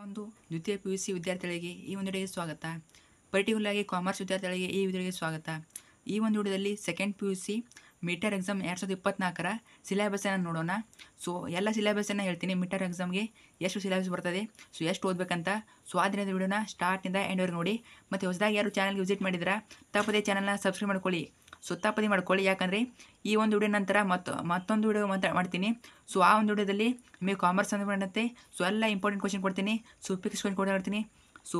ಒಂದು ದ್ವಿತೀಯ PUC ವಿದ್ಯಾರ್ಥಿಗಳಿಗೆ ಈ ಒಂದು ವಿಡಿಯೋಗೆ ಸ್ವಾಗತ. ಪರ್ಟಿಕ್ಯುಲರ್ ಆಗಿ ಕಾಮರ್ಸ್ ವಿದ್ಯಾರ್ಥಿಗಳಿಗೆ ಈ ವಿಡಿಯೋಗೆ ಸ್ವಾಗತ. ಈ ಒಂದು ವಿಡಿಯೋದಲ್ಲಿ ಸೆಕೆಂಡ್ PUC ಮೀಟರ್ ಎಕ್ಸಾಮ್ 2024ರ ಸಿಲೆಬಸನ್ನು ನೋಡೋಣ. ಸೊ ಎಲ್ಲ ಸಿಲೆಬಸನ್ನು ಹೇಳ್ತೀನಿ. ಮೀಟರ್ ಎಕ್ಸಾಮ್ಗೆ ಎಷ್ಟು ಸಿಲೆಬಸ್ ಬರ್ತದೆ, ಸೊ ಎಷ್ಟು ಓದಬೇಕಂತ. ಸೊ ಆ ದಿನದ ವಿಡಿಯೋನ ಸ್ಟಾರ್ಟಿಂದ ಎಂಡ್ವರೆಗೆ ನೋಡಿ. ಮತ್ತು ಹೊಸದಾಗಿ ಯಾರು ಚಾನಲ್ಗೆ ವಿಸಿಟ್ ಮಾಡಿದ್ರೆ ತಪ್ಪದೇ ಚಾನಲ್ನ ಸಬ್ಸ್ಕ್ರೈಬ್ ಮಾಡ್ಕೊಳ್ಳಿ. ಸೊ ತಪ್ಪದೇ ಮಾಡ್ಕೊಳ್ಳಿ, ಯಾಕಂದರೆ ಈ ಒಂದು ವಿಡಿಯೋ ನಂತರ ಮತ್ತೊಂದು ವಿಡಿಯೋ ಮಾಡ್ತೀನಿ. ಸೊ ಆ ಒಂದು ವಿಡಿಯೋದಲ್ಲಿ ನಿಮಗೆ ಕಾಮರ್ಸ್ ಸಂಬಂಧಪಟ್ಟಂತೆ ಸೊ ಎಲ್ಲ ಇಂಪಾರ್ಟೆಂಟ್ ಕ್ವಶನ್ ಕೊಡ್ತೀನಿ. ಸೊ ಪಿಕ್ಸ್ ಕ್ವಶನ್ ಕೊಡ್ತೀನಿ. ಸೊ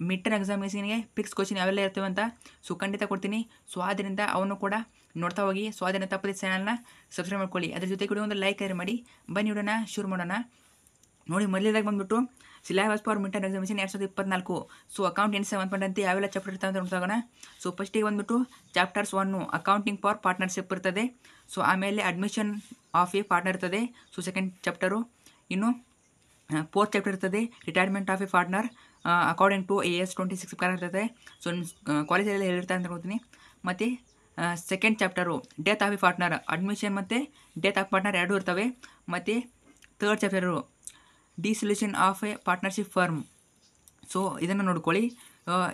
ಮಿಡ್ ಎಕ್ಸಾಮಿನೇಷನ್ಗೆ ಪಿಕ್ಸ್ ಕ್ವಶನ್ ಯಾವೆಲ್ಲ ಇರ್ತವೆ ಅಂತ ಸೊ ಖಂಡಿತ ಕೊಡ್ತೀನಿ. ಸೊ ಆದ್ದರಿಂದ ಅವನ್ನು ಕೂಡ ನೋಡ್ತಾ ಹೋಗಿ. ಸೊ ಅದನ್ನು ತಪ್ಪದೇ ಚಾನಲ್ನ ಸಬ್ಸ್ಕ್ರೈಬ್ ಮಾಡ್ಕೊಳ್ಳಿ. ಅದ್ರ ಜೊತೆಗೆ ಕೂಡ ಒಂದು ಲೈಕ್ ಮಾಡಿ. ಬನ್ನಿ ವಿಡಿಯೋನ ಶುರು ಮಾಡೋಣ. ನೋಡಿ, ಮೊದಲನೇದಾಗಿ ಬಂದುಬಿಟ್ಟು syllabus for mid examination 2024. So accountancy ಸಂಬಂಧಪಟ್ಟಂತೆ ಯಾವೆಲ್ಲ ಚಾಪ್ಟರ್ ಇರ್ತಾವೆ ಅಂತ ನೋಡ್ತಾಗೋಣ. ಸೊ ಫಸ್ಟಿಗೆ ಬಂದುಬಿಟ್ಟು ಚಾಪ್ಟರ್ಸ್ 1 ಅಕೌಂಟಿಂಗ್ ಫಾರ್ ಪಾರ್ಟ್ನರ್ಶಿಪ್ ಇರ್ತದೆ. ಸೊ ಆಮೇಲೆ ಅಡ್ಮಿಷನ್ ಆಫ್ ಎ ಪಾರ್ಟ್ನರ್ ಇರ್ತದೆ. So second chapter. ಇನ್ನು ಫೋರ್ತ್ ಚಾಪ್ಟರ್ ಇರ್ತದೆ retirement of a partner according to AS 26 ಪ್ರಕಾರ ಇರ್ತದೆ. ಸೊ ಕಾಲೇಜಲ್ಲಿ ಹೇಳಿರ್ತಾರೆ ಅಂತ ಹೇಳ್ತೀನಿ. ಮತ್ತು second chapter death of a partner, admission ಮತ್ತು ಡೆತ್ ಆಫ್ ಪಾರ್ಟ್ನರ್ ಎರಡೂ ಇರ್ತವೆ. ಮತ್ತು third chapter dissolution of A partnership firm. So ಇದನ್ನು ನೋಡ್ಕೊಳ್ಳಿ.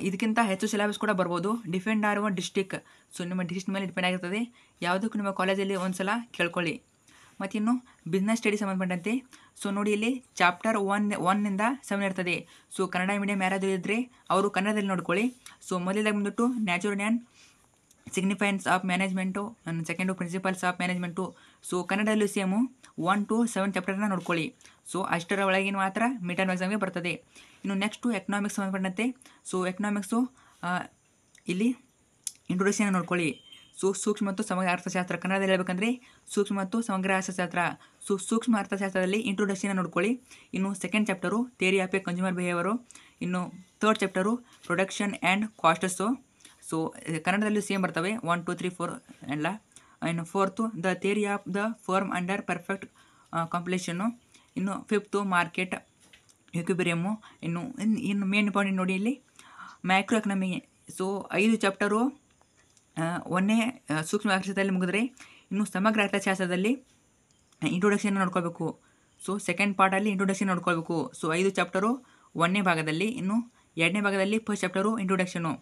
ಇದಕ್ಕಿಂತ ಹೆಚ್ಚು ಸಿಲೆಬಸ್ ಕೂಡ ಬರ್ಬೋದು. ಡಿಪೆಂಡ್ ಆಗುವ ಡಿಸ್ಟಿಕ್. ಸೊ ನಿಮ್ಮ ಡಿಸ್ಟ್ರಿಕ್ಟ್ ಮೇಲೆ ಡಿಪೆಂಡ್ ಆಗಿರ್ತದೆ. ಯಾವುದಕ್ಕೂ ನಿಮ್ಮ ಕಾಲೇಜಲ್ಲಿ ಒಂದು ಸಲ ಕೇಳ್ಕೊಳ್ಳಿ. ಮತ್ತಿನ್ನು ಬಿಸ್ನೆಸ್ ಸ್ಟಡಿ ಸಂಬಂಧಪಟ್ಟಂತೆ ಸೊ ನೋಡಿ, ಇಲ್ಲಿ ಚಾಪ್ಟರ್ 1 ಇಂದ 7 ಇರ್ತದೆ. ಸೊ ಕನ್ನಡ ಮೀಡಿಯಮ್ ಯಾರಾದರೂ ಇದ್ದರೆ ಅವರು ಕನ್ನಡದಲ್ಲಿ ನೋಡ್ಕೊಳ್ಳಿ. ಸೊ ಮೊದಲಾಗಿ ಬಂದುಬಿಟ್ಟು natural and significance of management, second principles of management. So ಕನ್ನಡದಲ್ಲೂ ಸೇಮು 1 to 7 ಚಾಪ್ಟರ್ನ ನೋಡ್ಕೊಳ್ಳಿ. ಸೊ ಅಷ್ಟರ ಒಳಗಿನ ಮಾತ್ರ ಮಿಡ್ ಟರ್ಮ್ ಎಕ್ಸಾಮ್ಗೆ ಬರ್ತದೆ. ಇನ್ನು ನೆಕ್ಸ್ಟು ಎಕನಾಮಿಕ್ಸ್ ಸಂಬಂಧಪಟ್ಟಂತೆ ಸೊ ಎಕನಾಮಿಕ್ಸು ಇಲ್ಲಿ ಇಂಟ್ರೊಡಕ್ಷನ್ ನೋಡ್ಕೊಳ್ಳಿ. ಸೊ ಸೂಕ್ಷ್ಮ ಮತ್ತು ಸಮಗ್ರ ಅರ್ಥಶಾಸ್ತ್ರ, ಕನ್ನಡದಲ್ಲಿ ಹೇಳಬೇಕಂದ್ರೆ ಸೂಕ್ಷ್ಮ ಮತ್ತು ಸಮಗ್ರ ಅರ್ಥಶಾಸ್ತ್ರ. ಸೊ ಸೂಕ್ಷ್ಮ ಅರ್ಥಶಾಸ್ತ್ರದಲ್ಲಿ ಇಂಟ್ರೊಡಕ್ಷನ್ ನೋಡ್ಕೊಳ್ಳಿ. ಇನ್ನು second chapter theory of a consumer behaviour. ಇನ್ನು third chapter production and costs. So ಕನ್ನಡದಲ್ಲಿ ಸೇಮ್ ಬರ್ತವೆ 1 2 3 4 ಎಲ್ಲ. ಇನ್ನು fourth the theory of the firm under perfect competition. ಇನ್ನು ಫಿಫ್ತು ಮಾರ್ಕೆಟ್ ಇಕ್ವಿಬ್ರಿಯಮ್ಮು. ಇನ್ನು ಮೇನ್ ಇಂಪಾರ್ಟೆಂಟ್ ನೋಡಿ, ಇಲ್ಲಿ ಮ್ಯಾಕ್ರೋ ಎಕನಾಮಿ. ಸೊ 5 ಚಾಪ್ಟರು ಒಂದೇ ಸೂಕ್ಷ್ಮ ಅರ್ಥಶಾಸ್ತ್ರದಲ್ಲಿ ಮುಗಿದ್ರೆ ಇನ್ನು ಸಮಗ್ರ ಅರ್ಥಶಾಸ್ತ್ರದಲ್ಲಿ ಇಂಟ್ರೊಡಕ್ಷನ್ ನೋಡ್ಕೋಬೇಕು. ಸೊ ಸೆಕೆಂಡ್ ಪಾರ್ಟಲ್ಲಿ ಇಂಟ್ರೊಡಕ್ಷನ್ ನೋಡ್ಕೊಳ್ಬೇಕು. ಸೊ 5 ಚಾಪ್ಟರು 1ನೇ ಭಾಗದಲ್ಲಿ, ಇನ್ನು 2ನೇ ಭಾಗದಲ್ಲಿ ಫಸ್ಟ್ ಚಾಪ್ಟರು ಇಂಟ್ರೊಡಕ್ಷನು.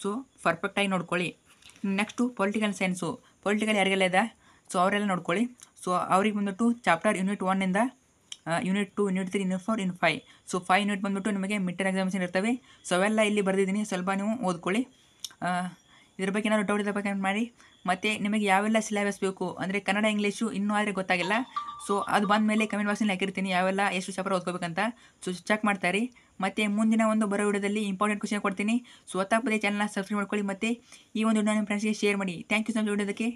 ಸೊ ಪರ್ಫೆಕ್ಟಾಗಿ ನೋಡ್ಕೊಳ್ಳಿ. Next political science. ಪೊಲಿಟಿಕಲ್ ಯಾರಿಗೆಲ್ಲ ಇದೆ ಸೊ ಅವರೆಲ್ಲ ನೋಡ್ಕೊಳ್ಳಿ. ಸೊ ಅವ್ರಿಗೆ ಬಂದುಬಿಟ್ಟು ಚಾಪ್ಟರ್ ಯೂನಿಟ್ 1 ಇಂದ unit 2, unit 3, unit 4, unit 5. So 5 unit ಬಂದುಬಿಟ್ಟು ನಿಮಗೆ ಮಿಡ್ ಟರ್ಮ್ ಎಕ್ಸಾಮಿನೇಷನ್ ಇರ್ತವೆ. ಸೊ ಅವೆಲ್ಲ ಇಲ್ಲಿ ಬರೆದಿದ್ದೀನಿ, ಸ್ವಲ್ಪ ನೀವು ಓದ್ಕೊಳ್ಳಿ. ಇದ್ರ ಬಗ್ಗೆ ಏನಾದ್ರು ಡೌಟ್ ಇದ್ದ ಬಗ್ಗೆ ಮಾಡಿ. ಮತ್ತು ನಿಮಗೆ ಯಾವೆಲ್ಲ ಸಿಲೆಬಸ್ ಬೇಕು ಅಂದರೆ ಕನ್ನಡ ಇಂಗ್ಲೀಷು ಇನ್ನೂ ಆದರೆ ಗೊತ್ತಾಗಿಲ್ಲ. ಸೊ ಅದು ಬಂದ ಮೇಲೆ ಕಮೆಂಟ್ ಬಾಕ್ಸಲ್ಲಿ ಹಾಕಿರ್ತೀನಿ ಯಾವೆಲ್ಲ ಎಷ್ಟು ಚಾಪ್ಟರ್ ಓದ್ಕೋಬೇಕಂತ. ಸೊ ಚೆಕ್ ಮಾಡ್ತಾರೆ. ಮತ್ತು ಮುಂದಿನ ಒಂದು ಬರೋ ವಿಡಿಯೋದಲ್ಲಿ ಇಂಪಾರ್ಟೆಂಟ್ ಕ್ವಶನ್ ಕೊಡ್ತೀನಿ. ಸೊ ತಪ್ಪದೇ ಚಾನಲ್ನ ಸಬ್ಸ್ಕ್ರೈಬ್ ಮಾಡ್ಕೊಳ್ಳಿ. ಮತ್ತು ಈ ಒಂದು ವಿಡಿಯೋ ನಿಮ್ಮ ಫ್ರೆಂಡ್ಸ್ಗೆ ಶೇರ್ ಮಾಡಿ. Thank you so much ವಿಡಿಯೋದಕ್ಕೆ.